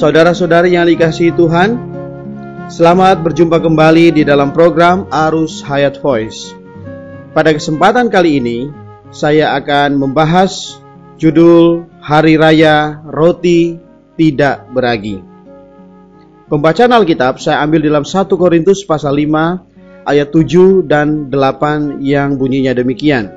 Saudara-saudari yang dikasihi Tuhan, selamat berjumpa kembali di dalam program Arus Hayat Voice. Pada kesempatan kali ini, saya akan membahas judul Hari Raya Roti Tidak Beragi. Pembacaan Alkitab saya ambil dalam 1 Korintus pasal 5 ayat 7 dan 8 yang bunyinya demikian.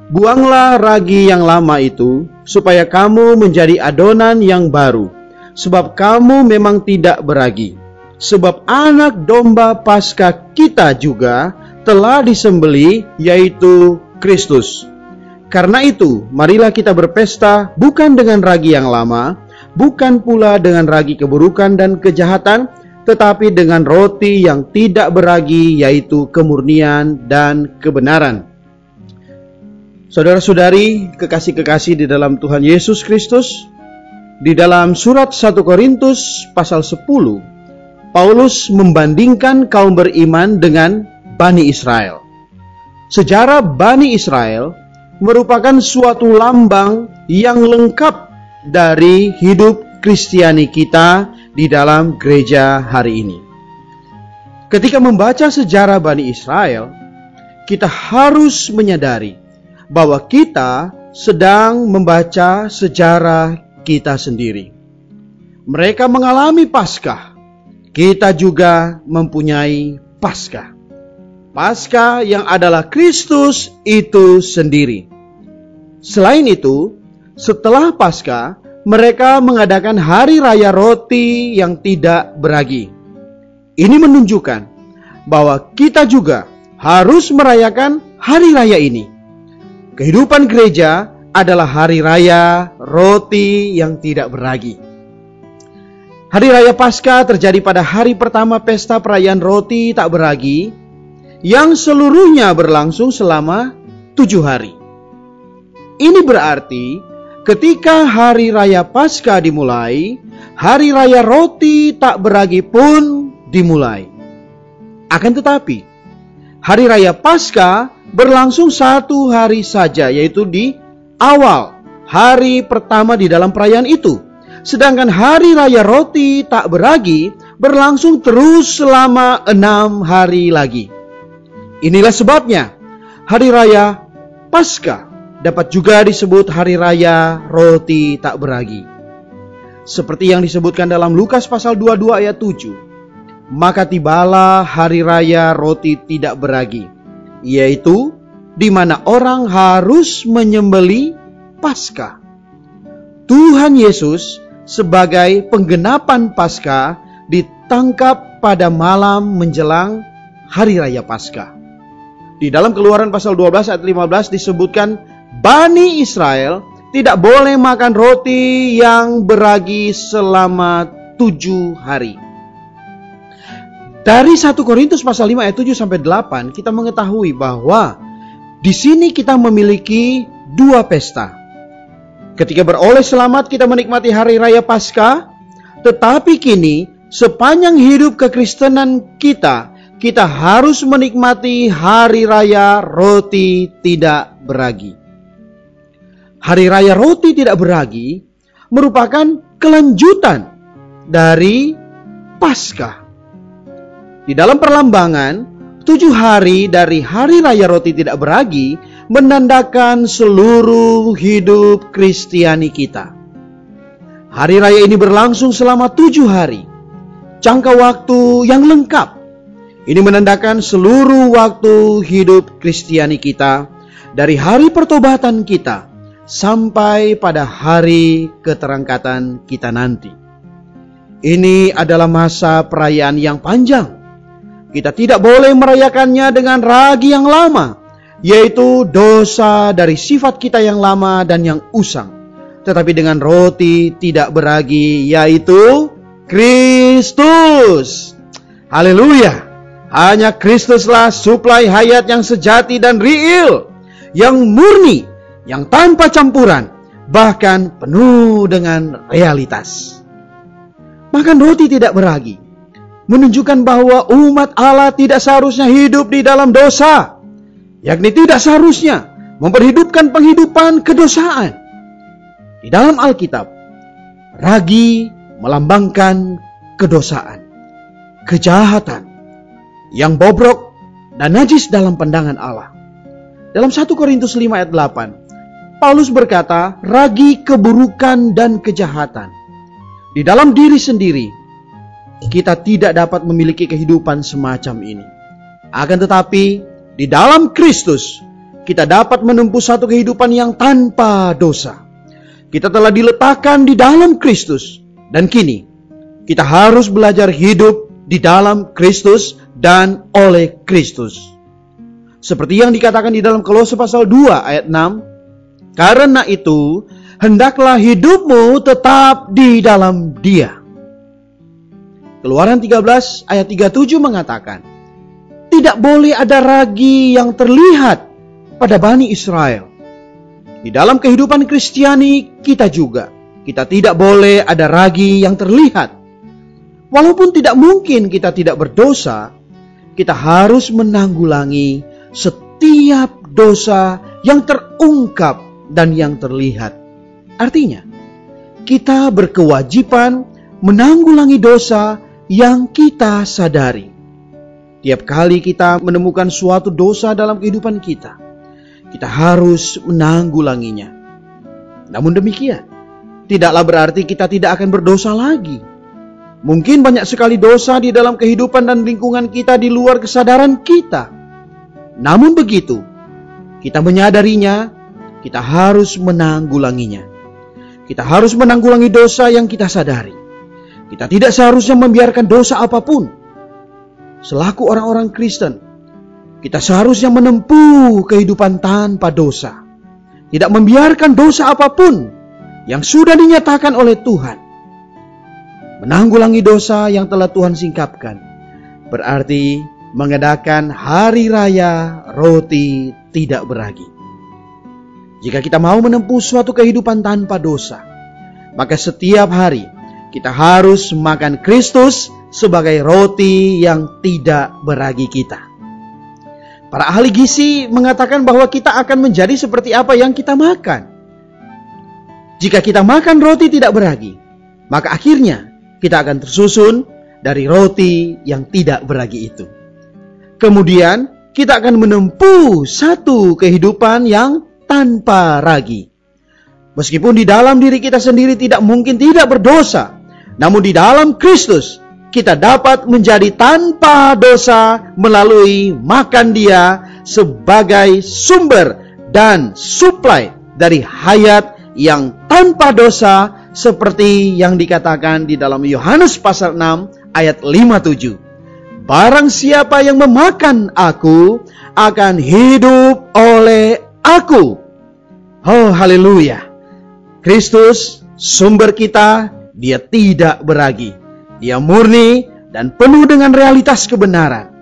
Buanglah ragi yang lama itu, supaya kamu menjadi adonan yang baru. Sebab kamu memang tidak beragi. Sebab anak domba Paskah kita juga telah disembelih, yaitu Kristus. Karena itu, marilah kita berpesta bukan dengan ragi yang lama, bukan pula dengan ragi keburukan dan kejahatan, tetapi dengan roti yang tidak beragi, yaitu kemurnian dan kebenaran. Saudara-saudari, kekasih-kekasih di dalam Tuhan Yesus Kristus, di dalam surat 1 Korintus pasal 10, Paulus membandingkan kaum beriman dengan Bani Israel. Sejarah Bani Israel merupakan suatu lambang yang lengkap dari hidup Kristiani kita di dalam gereja hari ini. Ketika membaca sejarah Bani Israel, kita harus menyadari bahwa kita sedang membaca sejarah kita sendiri. Mereka mengalami Paskah. Kita juga mempunyai Paskah. Paskah yang adalah Kristus itu sendiri. Selain itu, setelah Paskah, mereka mengadakan hari raya roti yang tidak beragi. Ini menunjukkan bahwa kita juga harus merayakan hari raya ini. Kehidupan gereja adalah hari raya roti yang tidak beragi. Hari raya Paskah terjadi pada hari pertama pesta perayaan roti tak beragi, yang seluruhnya berlangsung selama 7 hari. Ini berarti ketika hari raya Paskah dimulai, hari raya roti tak beragi pun dimulai. Akan tetapi, hari raya Paskah berlangsung 1 hari saja, yaitu di awal hari pertama di dalam perayaan itu. Sedangkan hari raya roti tak beragi berlangsung terus selama 6 hari lagi. Inilah sebabnya hari raya Paskah dapat juga disebut hari raya roti tak beragi. Seperti yang disebutkan dalam Lukas pasal 22 ayat 7. Maka tibalah hari raya roti tidak beragi, yaitu di mana orang harus menyembelih Paskah. Tuhan Yesus sebagai penggenapan Paskah ditangkap pada malam menjelang hari raya Paskah. Di dalam Keluaran pasal 12 ayat 15 disebutkan Bani Israel tidak boleh makan roti yang beragi selama 7 hari. Dari 1 Korintus pasal 5 ayat 7 sampai 8 kita mengetahui bahwa di sini kita memiliki 2 pesta. Ketika beroleh selamat kita menikmati hari raya Paskah, tetapi kini sepanjang hidup kekristenan kita harus menikmati hari raya roti tidak beragi. Hari raya roti tidak beragi merupakan kelanjutan dari Paskah. Di dalam perlambangan, 7 hari dari hari raya roti tidak beragi menandakan seluruh hidup Kristiani kita. Hari raya ini berlangsung selama 7 hari. Jangka waktu yang lengkap. Ini menandakan seluruh waktu hidup Kristiani kita. Dari hari pertobatan kita sampai pada hari keterangkatan kita nanti. Ini adalah masa perayaan yang panjang. Kita tidak boleh merayakannya dengan ragi yang lama, yaitu dosa dari sifat kita yang lama dan yang usang. Tetapi dengan roti tidak beragi, yaitu Kristus. Haleluya. Hanya Kristuslah suplai hayat yang sejati dan real, yang murni, yang tanpa campuran, bahkan penuh dengan realitas. Makan roti tidak beragi menunjukkan bahwa umat Allah tidak seharusnya hidup di dalam dosa, yakni tidak seharusnya memperhidupkan penghidupan kedosaan. Di dalam Alkitab, ragi melambangkan kedosaan, kejahatan yang bobrok dan najis dalam pandangan Allah. Dalam 1 Korintus 5 ayat 8, Paulus berkata, ragi keburukan dan kejahatan. Di dalam diri sendiri, kita tidak dapat memiliki kehidupan semacam ini. Akan tetapi, di dalam Kristus, kita dapat menempuh satu kehidupan yang tanpa dosa. Kita telah diletakkan di dalam Kristus, dan kini kita harus belajar hidup di dalam Kristus dan oleh Kristus. Seperti yang dikatakan di dalam Kolose pasal 2 ayat 6, karena itu hendaklah hidupmu tetap di dalam Dia. Keluaran 13 ayat 37 mengatakan, tidak boleh ada ragi yang terlihat pada Bani Israel. Di dalam kehidupan Kristiani kita juga, kita tidak boleh ada ragi yang terlihat. Walaupun tidak mungkin kita tidak berdosa, kita harus menanggulangi setiap dosa yang terungkap dan yang terlihat. Artinya, kita berkewajiban menanggulangi dosa yang kita sadari. Tiap kali kita menemukan suatu dosa dalam kehidupan kita, kita harus menanggulanginya. Namun demikian, tidaklah berarti kita tidak akan berdosa lagi. Mungkin banyak sekali dosa di dalam kehidupan dan lingkungan kita di luar kesadaran kita. Namun begitu, kita menyadarinya, kita harus menanggulanginya. Kita harus menanggulangi dosa yang kita sadari. Kita tidak seharusnya membiarkan dosa apapun. Selaku orang-orang Kristen, kita seharusnya menempuh kehidupan tanpa dosa. Tidak membiarkan dosa apapun yang sudah dinyatakan oleh Tuhan. Menanggulangi dosa yang telah Tuhan singkapkan berarti mengadakan hari raya roti tidak beragi. Jika kita mau menempuh suatu kehidupan tanpa dosa, maka setiap hari kita harus makan Kristus sebagai roti yang tidak beragi kita. Para ahli gizi mengatakan bahwa kita akan menjadi seperti apa yang kita makan. Jika kita makan roti tidak beragi, maka akhirnya kita akan tersusun dari roti yang tidak beragi itu. Kemudian kita akan menempuh satu kehidupan yang tanpa ragi. Meskipun di dalam diri kita sendiri tidak mungkin tidak berdosa, namun di dalam Kristus kita dapat menjadi tanpa dosa melalui makan Dia sebagai sumber dan suplai dari hayat yang tanpa dosa, seperti yang dikatakan di dalam Yohanes pasal 6 ayat 57. Barang siapa yang memakan aku akan hidup oleh aku. Oh haleluya. Kristus sumber kita, Dia tidak beragi. Dia murni dan penuh dengan realitas kebenaran.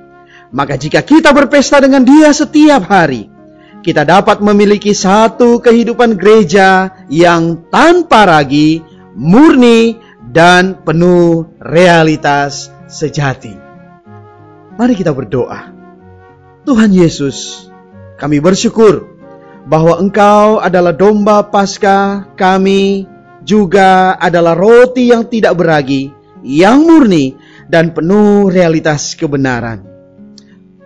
Maka jika kita berpesta dengan Dia setiap hari, kita dapat memiliki satu kehidupan gereja yang tanpa ragi, murni, dan penuh realitas sejati. Mari kita berdoa. Tuhan Yesus, kami bersyukur bahwa Engkau adalah domba Paskah kami, juga adalah roti yang tidak beragi, yang murni dan penuh realitas kebenaran.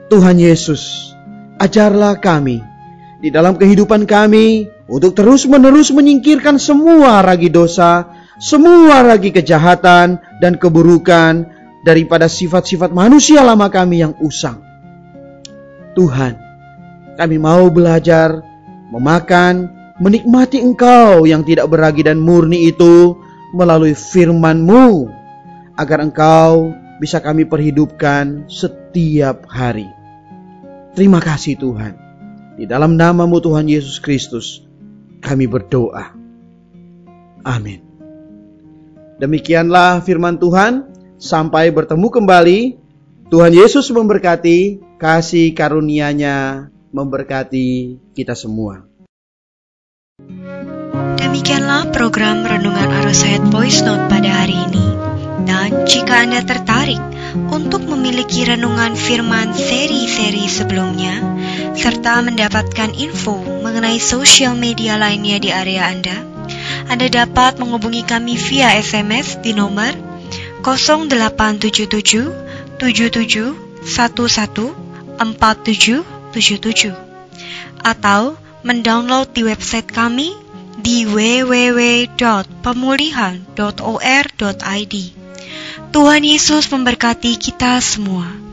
Tuhan Yesus, ajarlah kami di dalam kehidupan kami untuk terus-menerus menyingkirkan semua ragi dosa, semua ragi kejahatan dan keburukan daripada sifat-sifat manusia lama kami yang usang. Tuhan, kami mau belajar memakan, menikmati Engkau yang tidak beragi dan murni itu melalui firman-Mu, agar Engkau bisa kami perhidupkan setiap hari. Terima kasih Tuhan. Di dalam nama-Mu Tuhan Yesus Kristus, kami berdoa. Amin. Demikianlah firman Tuhan. Sampai bertemu kembali. Tuhan Yesus memberkati, kasih karunia-Nya memberkati kita semua. Demikianlah program Renungan Arus Hayat Voice Note pada hari ini. Dan Jika Anda tertarik untuk memiliki renungan firman seri-seri sebelumnya, serta mendapatkan info mengenai sosial media lainnya di area Anda dapat menghubungi kami via SMS di nomor 0877 77 11 4777 atau mendownload di website kami di www.pemulihan.or.id. Tuhan Yesus memberkati kita semua.